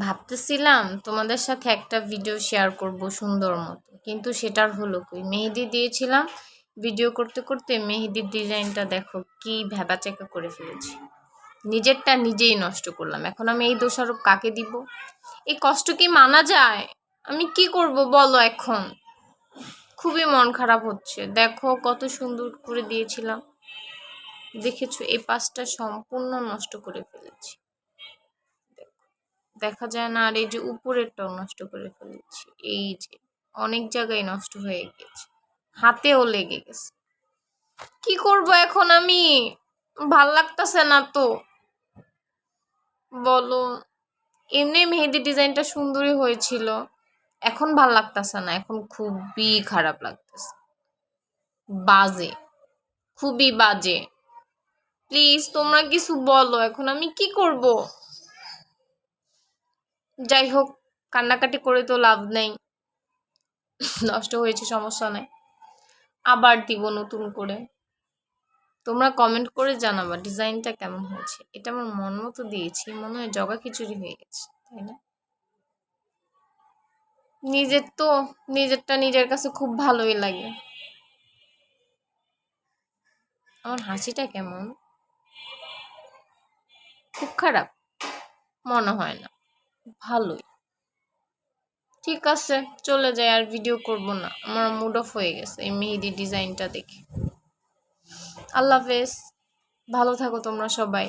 ভাবতেছিলাম তোমাদের সাথে একটা ভিডিও শেয়ার করব সুন্দর মতো, কিন্তু সেটার হলো কই। মেহেদি দিয়েছিলাম, ভিডিও করতে করতে মেহেদির ডিজাইনটা দেখো কি ভ্যাবাচ্যাকা করে ফেলেছি। নিজেরটা নিজেই নষ্ট করলাম। এখন আমি এই দোষারোপ কাকে দিব? এই কষ্ট কি মানা যায়? আমি কি করব বলো এখন? খুবই মন খারাপ হচ্ছে। দেখো কত সুন্দর করে দিয়েছিলাম, দেখেছো এই পাশটা সম্পূর্ণ নষ্ট করে ফেলেছি। দেখা যায় না। আর এই যে উপরেরটাও নষ্ট করে ফেলেছি, এই যে অনেক জায়গায় নষ্ট হয়ে গেছে, হাতেও লেগে গেছে। কি করব এখন আমি? ভাল লাগতেছে না তো, বলো। এমনি মেহেদি ডিজাইনটা সুন্দরই হয়েছিল, এখন ভাল লাগতেছে না, এখন খুবই খারাপ লাগতেছে, বাজে, খুবই বাজে। প্লিজ তোমরা কিছু বলো, এখন আমি কি করব? যাই হোক, কান্নাকাটি করে তো লাভ নেই, নষ্ট হয়েছে সমস্যা নাই, আবার দিব নতুন করে। তোমরা কমেন্ট করে জানাবা ডিজাইনটা কেমন হয়েছে। এটা আমার মন মতো দিয়েছি, মনে হয় জগা খিচুড়ি হয়ে গেছে, তাই না? নিজেরটা নিজের কাছে খুব ভালোই লাগে। আমার হাসিটা কেমন? খুব খারাপ মনে হয় না, ভালোই। ঠিক আছে, চলে যাই, আর ভিডিও করব না, আমার মুড অফ হয়ে গেছে এই মেহেদি ডিজাইনটা দেখে। আল্লাহ হাফেজ, ভালো থাকো তোমরা সবাই।